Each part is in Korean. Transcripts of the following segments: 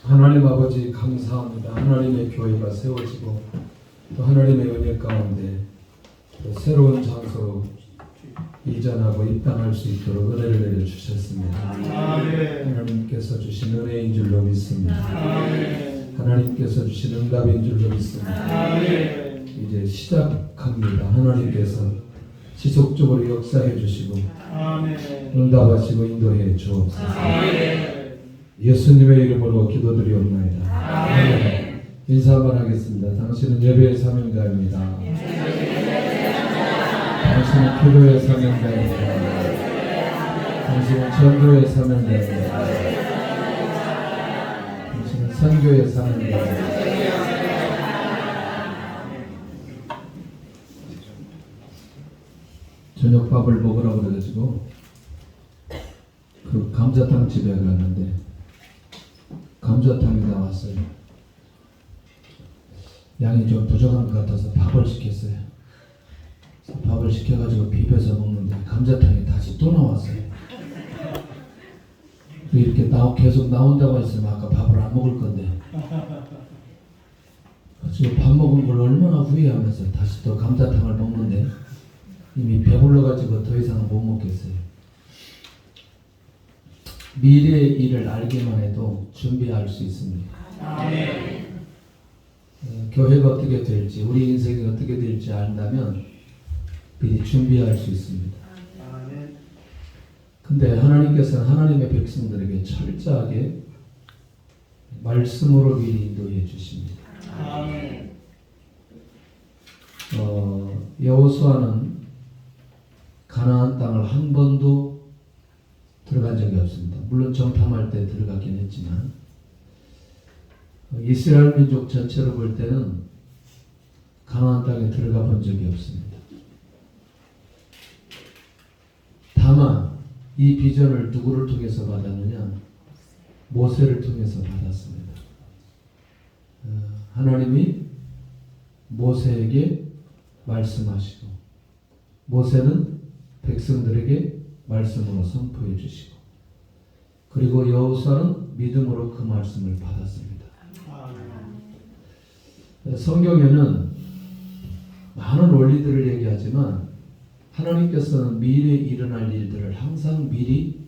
하나님 아버지 감사합니다. 하나님의 교회가 세워지고 또 하나님의 은혜 가운데 또 새로운 장소로 이전하고 입당할 수 있도록 은혜를 내려주셨습니다. 하나님께서 주신 은혜인 줄로 믿습니다. 하나님께서 주신 응답인 줄로 믿습니다. 이제 시작합니다. 하나님께서 지속적으로 역사해 주시고 응답하시고 인도해 주옵소서. 예수님의 이름으로 기도드리옵나이다. 인사 한번 하겠습니다. 당신은 예배의 사명자입니다. 당신은 기도의 사명자입니다. 당신은 전도의 사명자입니다. 당신은 선교의 사명자입니다. 저녁밥을 먹으라고 그래가지고 그 감자탕 집에 갔는데 감자탕이 나왔어요. 양이 좀 부족한 것 같아서 밥을 시켰어요. 밥을 시켜가지고 비벼서 먹는데 감자탕이 다시 또 나왔어요. 이렇게 계속 나온다고 했으면 아까 밥을 안 먹을 건데 지금 밥 먹은 걸 얼마나 후회하면서 다시 또 감자탕을 먹는데 이미 배불러가지고 더 이상은 못 먹겠어요. 미래의 일을 알기만 해도 준비할 수 있습니다. 교회가 어떻게 될지, 우리 인생이 어떻게 될지 안다면 미리 준비할 수 있습니다. 근데 하나님께서는 하나님의 백성들에게 철저하게 말씀으로 미리 인도해 주십니다. 여호수아는 가나안 땅을 한 번도 들어간 적이 없습니다. 물론 정탐할 때 들어가긴 했지만 이스라엘 민족 전체로 볼 때는 가나안 땅에 들어가 본 적이 없습니다. 다만 이 비전을 누구를 통해서 받았느냐? 모세를 통해서 받았습니다. 하나님이 모세에게 말씀하시고 모세는 백성들에게 말씀으로 선포해 주시고 그리고 여호수아는 믿음으로 그 말씀을 받았습니다. 성경에는 많은 원리들을 얘기하지만 하나님께서는 미래에 일어날 일들을 항상 미리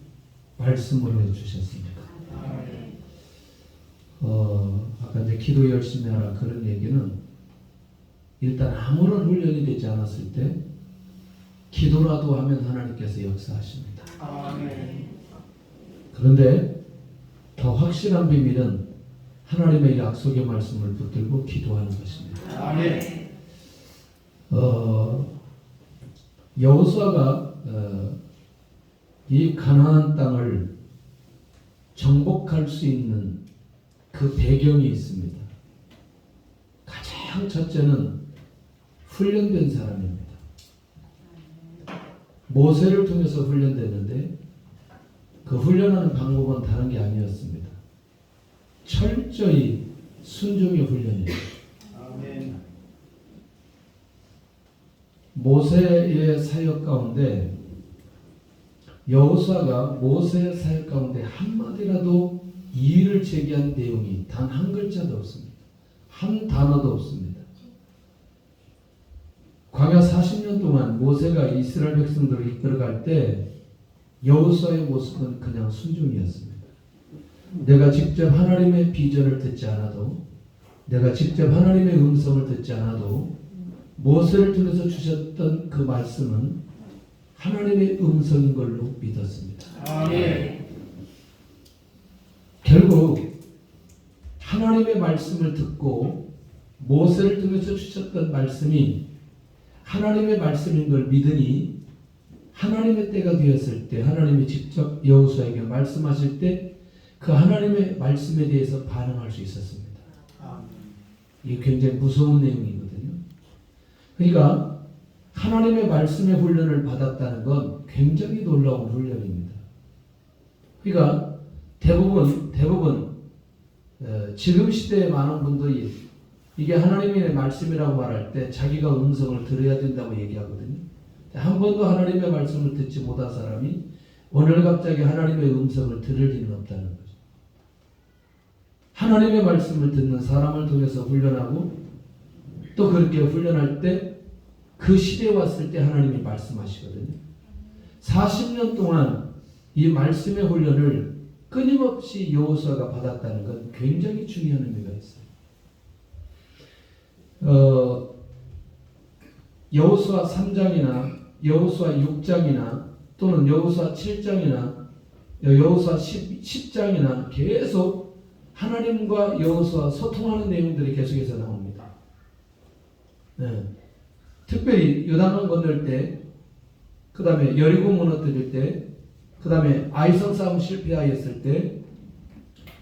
말씀으로 해주셨습니다. 아까 이제 기도 열심히 하라 그런 얘기는 일단 아무런 훈련이 되지 않았을 때 기도라도 하면 하나님께서 역사하십니다. 그런데 더 확실한 비밀은 하나님의 약속의 말씀을 붙들고 기도하는 것입니다. 여호수아가 이 가나안 땅을 정복할 수 있는 그 배경이 있습니다. 가장 첫째는 훈련된 사람입니다. 모세를 통해서 훈련되는데 그 훈련하는 방법은 다른 게 아니었습니다. 철저히 순종의 훈련입니다. 모세의 사역 가운데 여호수아가 모세의 사역 가운데 한마디라도 이의를 제기한 내용이 단 한 글자도 없습니다. 한 단어도 없습니다. 광야 40년 동안 모세가 이스라엘 백성들을 이끌어갈 때 여호수아의 모습은 그냥 순종이었습니다. 내가 직접 하나님의 비전을 듣지 않아도 내가 직접 하나님의 음성을 듣지 않아도 모세를 통해서 주셨던 그 말씀은 하나님의 음성인 걸로 믿었습니다. 결국 하나님의 말씀을 듣고 모세를 통해서 주셨던 말씀이 하나님의 말씀인 걸 믿으니 하나님의 때가 되었을 때 하나님이 직접 여호수아에게 말씀하실 때 그 하나님의 말씀에 대해서 반응할 수 있었습니다. 이게 굉장히 무서운 내용이거든요. 그러니까 하나님의 말씀의 훈련을 받았다는 건 굉장히 놀라운 훈련입니다. 그러니까 대부분 지금 시대에 많은 분들이 이게 하나님의 말씀이라고 말할 때 자기가 음성을 들어야 된다고 얘기하거든요. 한 번도 하나님의 말씀을 듣지 못한 사람이 오늘 갑자기 하나님의 음성을 들을 리는 없다는 거죠. 하나님의 말씀을 듣는 사람을 통해서 훈련하고 또 그렇게 훈련할 때 그 시대에 왔을 때 하나님이 말씀하시거든요. 40년 동안 이 말씀의 훈련을 끊임없이 여호수아가 받았다는 건 굉장히 중요한 의미가 있어요. 여호수아 3장이나 여호수아 6장이나 또는 여호수아 7장이나 여호수아 10장이나 계속 하나님과 여호수아 소통하는 내용들이 계속해서 나옵니다. 네. 특별히 요단강 건널 때, 그 다음에 여리고 무너뜨릴 때, 그 다음에 아이성 싸움 실패하였을 때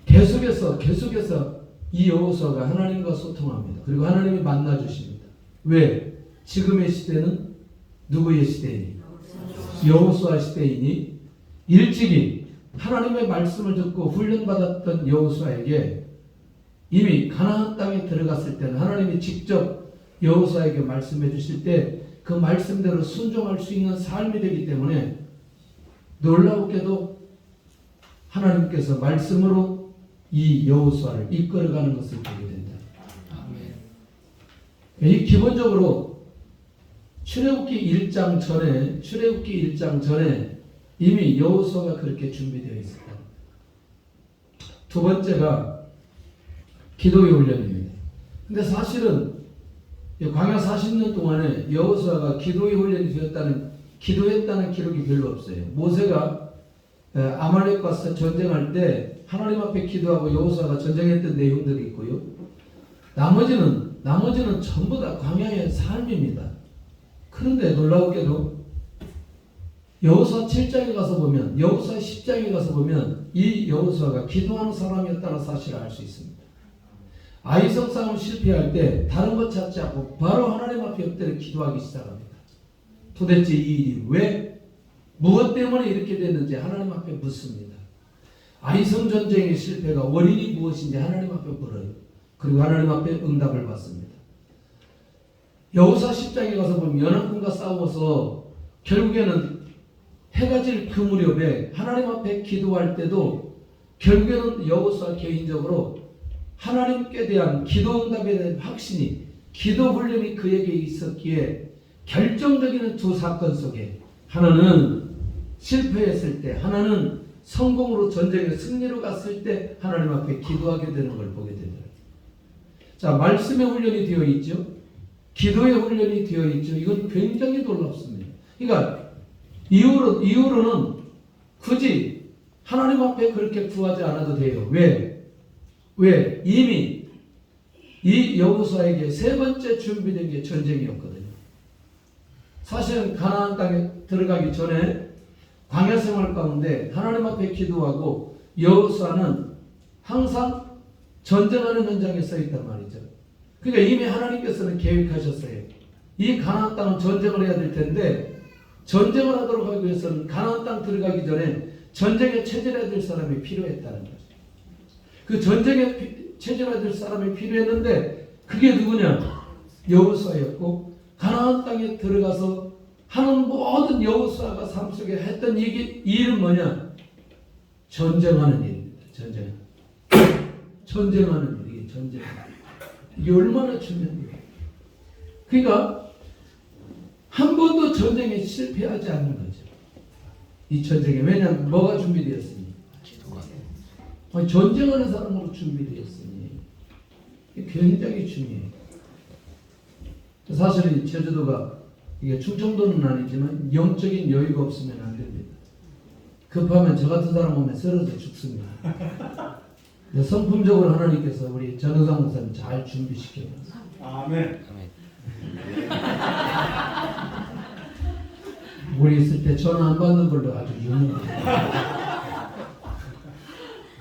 계속해서 이 여호수아가 하나님과 소통합니다. 그리고 하나님이 만나주십니다. 왜? 지금의 시대는 누구의 시대이니? 여호수아 시대이니 일찍이 하나님의 말씀을 듣고 훈련받았던 여호수아에게 이미 가나안 땅에 들어갔을 때는 하나님이 직접 여호수아에게 말씀해 주실 때 그 말씀대로 순종할 수 있는 삶이 되기 때문에 놀라웠게도 하나님께서 말씀으로 이 여호수아를 이끌어가는 것을 보게 된다. 이 기본적으로 출애굽기 1장 전에 이미 여호수아가 그렇게 준비되어 있었다. 두 번째가 기도의 훈련입니다. 근데 사실은 광야 40년 동안에 여호수아가 기도의 훈련이 기도했다는 기록이 별로 없어요. 모세가 아말렉과 전쟁할 때 하나님 앞에 기도하고 여호수아가 전쟁했던 내용들이 있고요. 나머지는 전부 다 광야의 삶입니다. 그런데 놀라우게도 여호수아 7장에 가서 보면, 여호수아 10장에 가서 보면 이 여호수아가 기도하는 사람이었다는 사실을 알 수 있습니다. 아이성 싸움 실패할 때 다른 것 찾지 않고 바로 하나님 앞에 엎드려 기도하기 시작합니다. 도대체 이 일이 왜, 무엇 때문에 이렇게 됐는지 하나님 앞에 묻습니다. 아이성 전쟁의 실패가 원인이 무엇인지 하나님 앞에 물어요. 그리고 하나님 앞에 응답을 받습니다. 여호수아 10장에 가서 보면 연합군과 싸워서 결국에는 해가 질 그 무렵에 하나님 앞에 기도할 때도 결국에는 여호수아 개인적으로 하나님께 대한 기도 응답에 대한 확신이, 기도 훈련이 그에게 있었기에 결정적인 두 사건 속에 하나는 실패했을 때, 하나는 성공으로 전쟁에 승리로 갔을 때 하나님 앞에 기도하게 되는 걸 보게 됩니다. 자, 말씀의 훈련이 되어 있죠. 기도의 훈련이 되어 있죠. 이건 굉장히 놀랍습니다. 그러니까 이후로는 굳이 하나님 앞에 그렇게 구하지 않아도 돼요. 왜? 이미 이 여호수아에게 세 번째 준비된 게 전쟁이었거든요. 사실은 가나안 땅에 들어가기 전에 광야 생활 가운데 하나님 앞에 기도하고 여호수아는 항상 전쟁하는 현장에 서 있단 말이죠. 그러니까 이미 하나님께서는 계획하셨어요. 이 가나안 땅은 전쟁을 해야 될 텐데 전쟁을 하도록 하기 위해서는 가나안 땅 들어가기 전에 전쟁에 체질해야 될 사람이 필요했다는 거죠. 그 전쟁에 체질해야 될 사람이 필요했는데 그게 누구냐? 여호수아였고 가나안 땅에 들어가서 하는 모든 여호수아가 삶 속에 했던 이 일은 뭐냐? 전쟁하는 일입니다. 전쟁하는 일이에요. 전쟁. 이게 얼마나 중요한 일이에요. 그러니까 한 번도 전쟁에 실패하지 않는 거죠. 이 전쟁에. 왜냐하면 뭐가 준비되었습니까? 전쟁하는 사람으로 준비되었으니 굉장히 중요해요. 사실은 제주도가 이게 충청도는 아니지만 영적인 여유가 없으면 안 됩니다. 급하면 저 같은 사람 오면 쓰러져 죽습니다. 성품적으로 하나님께서 우리 전우상 목사님 잘 준비시켜놨어요. 아멘. 우리 있을 때 전화 안 받는 걸로 아주 유명해요.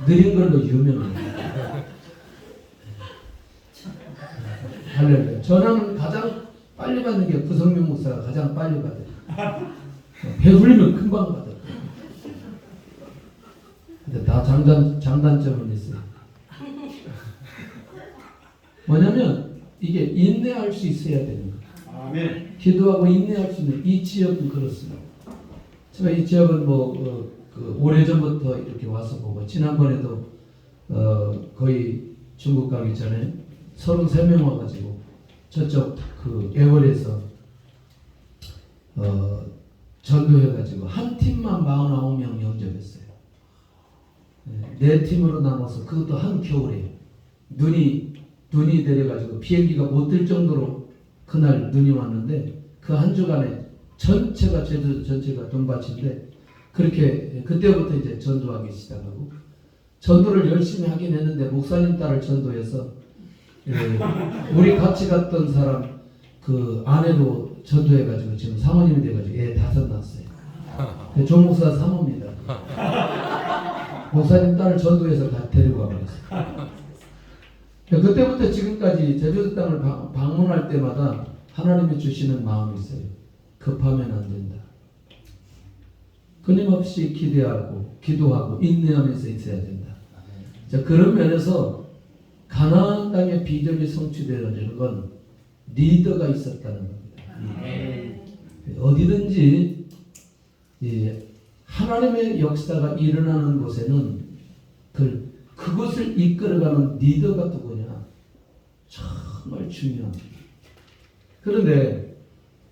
느린 걸로 유명해요. 할렐루야. 전화는 가장 빨리 받는 게 구성명 목사가 가장 빨리 받아요. 배불리면 금방 받아요. 근데 다 장단점은 있어요. 뭐냐면 이게 인내할 수 있어야 되는 거예요. 아멘. 기도하고 인내할 수 있는 이 지역은 그렇습니다. 제가 이 지역은 오래전부터 이렇게 와서 보고 지난번에도 그 거의 중국 가기 전에 33명 와가지고 저쪽 그 애월에서 전도해가지고 한 팀만 49명 영접했어요. 네 팀으로 나눠서 그것도 한 겨울에 눈이 내려가지고 비행기가 못 들 정도로 그날 눈이 왔는데 그 한 주간에 전체가 제주도 전체가 돈밭인데 그렇게 그때부터 이제 전도하기 시작하고 전도를 열심히 하긴 했는데 목사님 딸을 전도해서 우리 같이 갔던 사람 그 아내도 전도해가지고 지금 사모님이 돼가지고 애 5 낳았어요. 조 목사 사모입니다. 목사님 딸을 전도해서 다 데리고 와버렸어요. 그때부터 지금까지 제주도 땅을 방문할 때마다 하나님이 주시는 마음이 있어요. 급하면 안 된다. 끊임없이 기대하고 기도하고 인내하면서 있어야 된다. 자, 그런 면에서 가나안 땅의 비전이 성취되어지는 건 리더가 있었다는 겁니다. 어디든지 하나님의 역사가 일어나는 곳에는 그것을 이끌어가는 리더가 누구냐? 정말 중요합니다. 그런데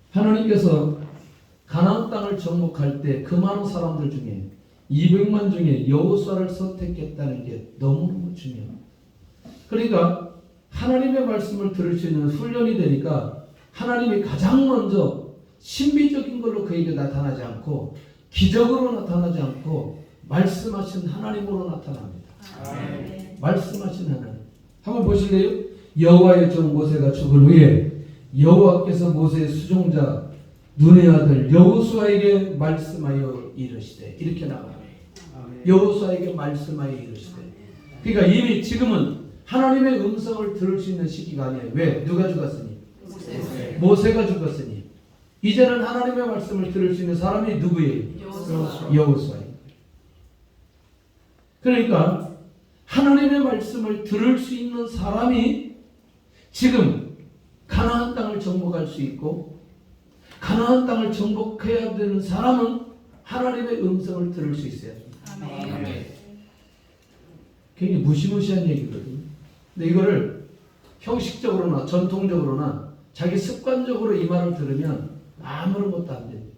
하나님께서 가나안 땅을 정복할 때 그 많은 사람들 중에 200만 중에 여호수아를 선택했다는 게 너무너무 중요합니다. 그러니까 하나님의 말씀을 들을 수 있는 훈련이 되니까 하나님이 가장 먼저 신비적인 걸로 그에게 나타나지 않고 기적으로 나타나지 않고 말씀하신 하나님으로 나타납니다. 말씀하신 하나님. 한번 보실래요? 여호와의 종 모세가 죽은 후에 여호와께서 모세의 수종자 눈의 아들 여호수아에게 말씀하여 이르시되 이렇게 나갑니다. 여호수아에게 말씀하여 이르시되. 그러니까 이미 지금은 하나님의 음성을 들을 수 있는 시기가 아니에요. 왜? 누가 죽었으니? 모세가 죽었으니 이제는 하나님의 말씀을 들을 수 있는 사람이 누구예요? 여호수아예요. 그러니까 하나님의 말씀을 들을 수 있는 사람이 지금 가나안 땅을 정복할 수 있고 가나안 땅을 정복해야 되는 사람은 하나님의 음성을 들을 수 있어야 됩니다. 아멘. 굉장히 무시무시한 얘기거든요. 근데 이거를 형식적으로나 전통적으로나 자기 습관적으로 이 말을 들으면 아무런 것도 안 됩니다.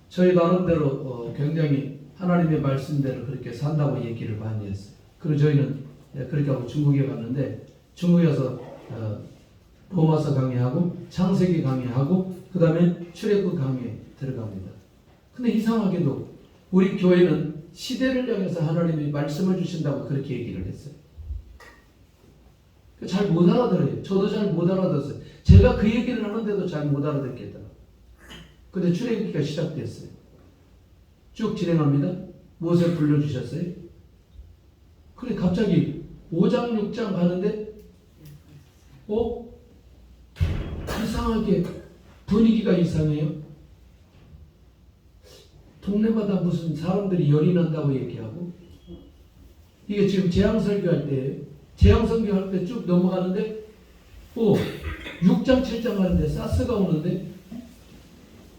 저희 나름대로 굉장히 하나님의 말씀대로 그렇게 산다고 얘기를 많이 했어요. 그리고 저희는 그렇게 하고 중국에 갔는데 중국에 가서 로마서 강의하고 창세기 강의하고 그 다음에 출애굽 강의에 들어갑니다. 근데 이상하게도 우리 교회는 시대를 향해서 하나님이 말씀을 주신다고 그렇게 얘기를 했어요. 잘 못 알아들어요. 저도 잘 못 알아들었어요. 제가 그 얘기를 하는데도 잘 못 알아듣겠더라고요. 근데 출애굽기가 시작됐어요. 쭉 진행합니다. 모세 불러주셨어요. 그래 갑자기 5장 6장 가는데 이상하게 분위기가 이상해요. 동네마다 무슨 사람들이 열이 난다고 얘기하고 이게 지금 재앙설교할 때예요. 재앙설교할 때 쭉 넘어가는데 6장 7장 가는데 사스가 오는데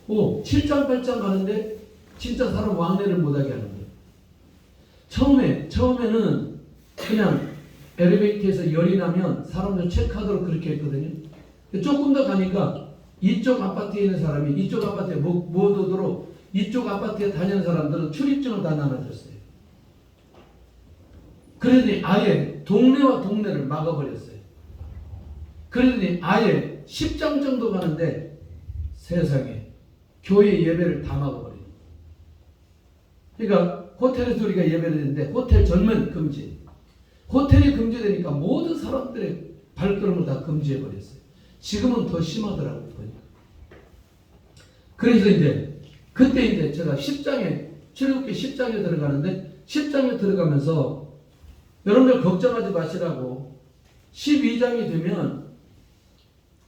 7장 8장 가는데 진짜 사람 왕래를 못하게 하는 거예요. 처음에는 그냥 엘리베이터에서 열이 나면 사람들 체크하도록 그렇게 했거든요. 조금 더 가니까 이쪽 아파트에 있는 사람이 이쪽 아파트에 못 오도록 이쪽 아파트에 다니는 사람들은 출입증을 다 나눠줬어요. 그러더니 아예 동네와 동네를 막아버렸어요. 그러더니 아예 10장 정도 가는데 세상에 교회 예배를 다 막아버려요. 그러니까 호텔에서 우리가 예배를 했는데 호텔 전면 금지. 호텔이 금지되니까 모든 사람들의 발걸음을 다 금지해버렸어요. 지금은 더 심하더라고요. 보니까. 그래서 그때 제가 10장에 출애굽기 10장에 들어가는데 10장에 들어가면서 여러분들 걱정하지 마시라고 12장이 되면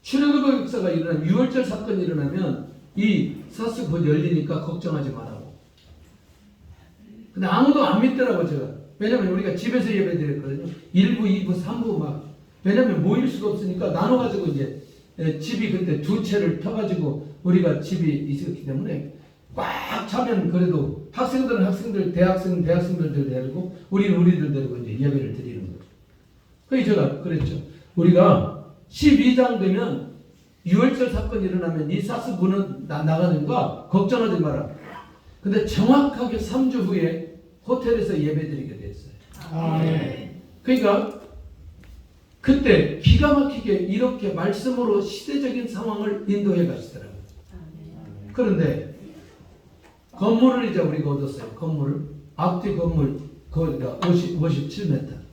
출애굽의 역사가 일어나면 6월절 사건이 일어나면 이 사스 곧 열리니까 걱정하지 말라고. 근데 아무도 안 믿더라고 제가. 왜냐면 우리가 집에서 예배 드렸거든요. 1부, 2부, 3부 막. 왜냐면 모일 수가 없으니까 나눠가지고 집이 그때 2채를 펴가지고 우리가 집이 있었기 때문에 꽉 차면 그래도 학생들은 대학생들 데리고 우리는 우리들 데리고 이제 예배를 드리는 거죠. 그래서 제가 그랬죠. 우리가 12장 되면 6월절 사건이 일어나면 이 사스 문은 나가는 거 걱정하지 마라. 근데 정확하게 3주 후에 호텔에서 예배드리게 됐어요. 그러니까 그때 기가 막히게 이렇게 말씀으로 시대적인 상황을 인도해 가시더라고요. 그런데 건물을 이제 우리가 얻었어요. 건물을 앞뒤 건물 거기가 57m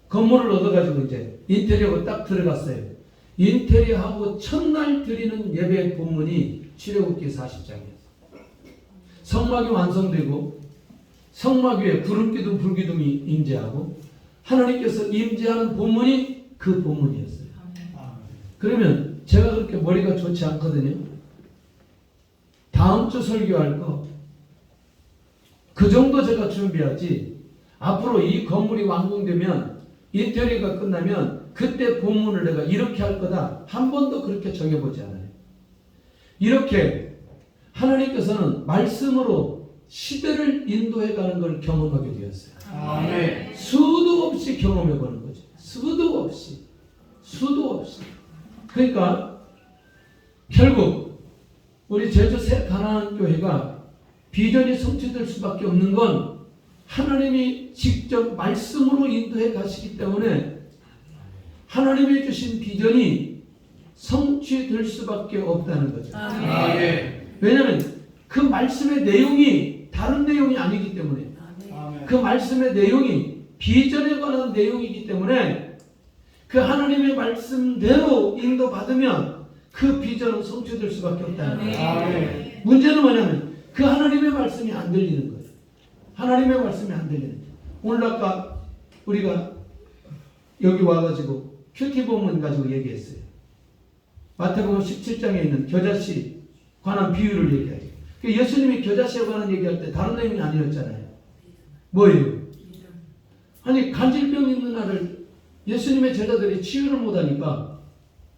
건물을 얻어가지고 이제 인테리어가 딱 들어갔어요. 인테리어하고 첫날 드리는 예배 본문이 출애굽기 40장이었어요. 성막이 완성되고 성막 위에 구름기둥 불기둥이 임재하고 하나님께서 임재하는 본문이 그 본문이었어요. 그러면 제가 그렇게 머리가 좋지 않거든요. 다음 주 설교할 거 그 정도 제가 준비하지 앞으로 이 건물이 완공되면 인테리어가 끝나면 그때 본문을 내가 이렇게 할 거다 한 번도 그렇게 정해보지 않아요. 이렇게 하나님께서는 말씀으로 시대를 인도해가는 걸 경험하게 되었어요. 아멘. 수도 없이 경험해보는 거죠. 수도 없이. 그러니까 결국 우리 제주 새 가나안 교회가 비전이 성취될 수밖에 없는 건 하나님이 직접 말씀으로 인도해 가시기 때문에 하나님이 주신 비전이 성취될 수밖에 없다는 거죠. 왜냐하면 그 말씀의 내용이 다른 내용이 아니기 때문에 그 말씀의 내용이 비전에 관한 내용이기 때문에 그 하나님의 말씀대로 인도받으면 그 비전은 성취될 수밖에 없다는 거예요. 문제는 뭐냐면 그 하나님의 말씀이 안 들리는 거예요. 하나님의 말씀이 안 들리는 거예요. 오늘 아까 우리가 여기 와가지고 큐티 본문 가지고 얘기했어요. 마태복음 17장에 있는 겨자씨 관한 비유를 얘기하죠. 예수님이 겨자씨에 관한 얘기할 때 다른 내용이 아니었잖아요. 뭐예요? 아니 간질병 있는 아를 예수님의 제자들이 치유를 못하니까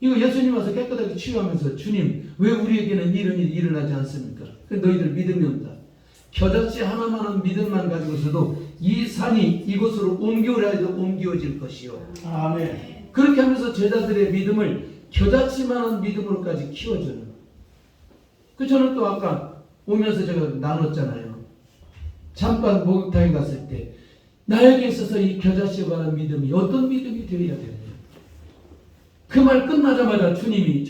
이거 예수님 와서 깨끗하게 치유하면서 주님 왜 우리에게는 이런 일이 일어나지 않습니까? 너희들 믿음이 없다. 겨자씨 하나만한 믿음만 가지고서도 이 산이 이곳으로 옮겨오라 해도 옮겨질 것이요. 아멘. 그렇게 하면서 제자들의 믿음을 겨자씨만한 믿음으로까지 키워주는. 그 저는 또 아까 오면서 제가 나눴잖아요. 잠깐 목욕탕에 갔을 때 나에게 있어서 이 겨자씨에 관한 믿음이 어떤 믿음이 되어야 되느냐. 그 말 끝나자마자 주님이